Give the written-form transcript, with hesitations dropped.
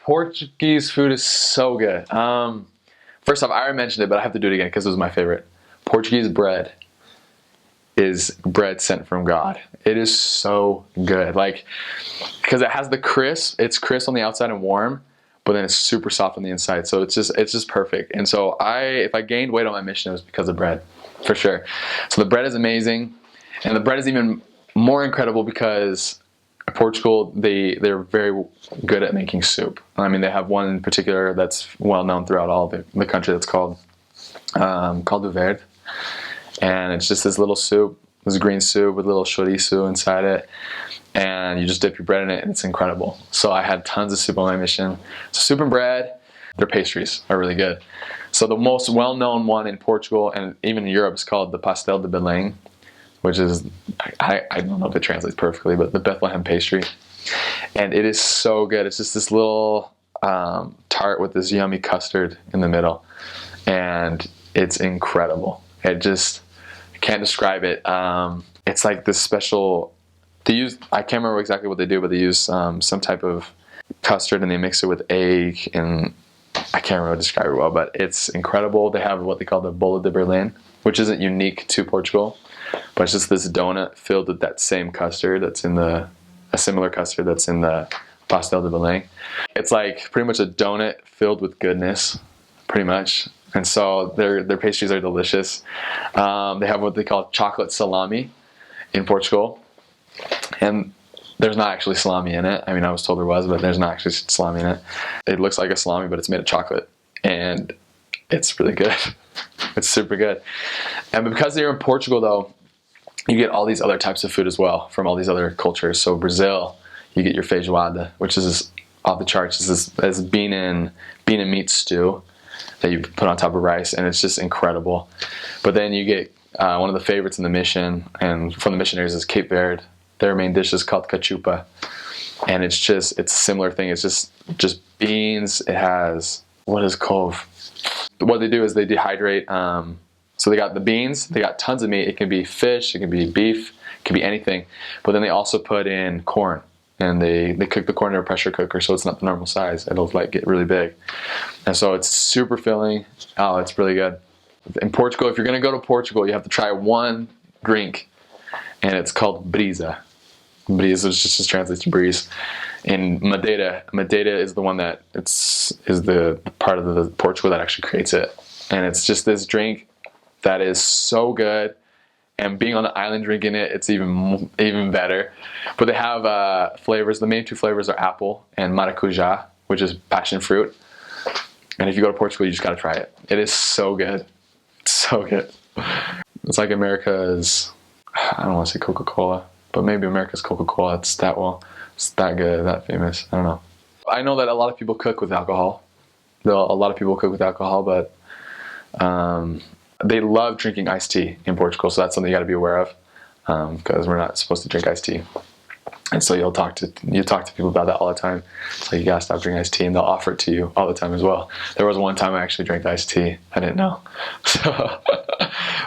Portuguese food is so good. First off, I already mentioned it, but I have to do it again because it was my favorite. Portuguese bread is bread sent from God. It is so good. Like, because it has the crisp, it's crisp on the outside and warm, but then it's super soft on the inside. So it's just perfect. And so if I gained weight on my mission, it was because of bread, for sure. So the bread is amazing. And the bread is even more incredible because Portugal, they're very good at making soup. I mean, they have one in particular that's well known throughout all the country that's called caldo verde. And it's just this little soup, this green soup with a little chorizo inside it. And you just dip your bread in it, and it's incredible. So I had tons of soup on my mission. So soup and bread, their pastries are really good. So the most well-known one in Portugal and even in Europe is called the Pastel De Bilang, which is, I don't know if it translates perfectly, but the Bethlehem pastry. And it is so good. It's just this little tart with this yummy custard in the middle. And it's incredible. I can't describe it. It's like this special, I can't remember exactly what they do, but they use some type of custard and they mix it with egg, and I can't remember how to describe it well, but it's incredible. They have what they call the Bolo de Berlin, which isn't unique to Portugal, but it's just this donut filled with that same custard a similar custard that's in the Pastel de Bilang. It's like pretty much a donut filled with goodness, pretty much. And so their pastries are delicious. They have what they call chocolate salami in Portugal. And there's not actually salami in it. I mean, I was told there was, but there's not actually salami in it. It looks like a salami, but it's made of chocolate. And it's really good. It's super good. And because they're in Portugal, though, you get all these other types of food as well from all these other cultures. So Brazil, you get your feijoada, which is off the charts. It's this bean and meat stew that you put on top of rice, and it's just incredible. But then you get one of the favorites in the mission, and from the missionaries, is Cape Verde. Their main dish is called Ketubah, and it's a similar thing. It's just beans. It has what they do is they dehydrate. So they got the beans, they got tons of meat. It can be fish, it can be beef, it can be anything. But then they also put in corn, and they cook the corn in a pressure cooker, so it's not the normal size. It'll like get really big. And so it's super filling. Oh, it's really good. In Portugal, if you're gonna go to Portugal, you have to try one drink, and it's called brisa. Brisa just translates to breeze. In Madeira is the one that is the part of the Portugal that actually creates it. And it's just this drink that is so good, and being on the island drinking it, it's even better. But they have flavors. The main two flavors are apple and maracujá, which is passion fruit. And if you go to Portugal, you just got to try it. It is so good. It's so good. It's like America's, I don't want to say Coca-Cola, but maybe America's Coca-Cola. It's that good, that famous. I don't know. I know that a lot of people cook with alcohol. A lot of people cook with alcohol, but they love drinking iced tea in Portugal, so that's something you got to be aware of, because we're not supposed to drink iced tea. And so you talk to people about that all the time. It's like, you gotta stop drinking iced tea, and they'll offer it to you all the time as well. There was one time I actually drank iced tea. I didn't know. So,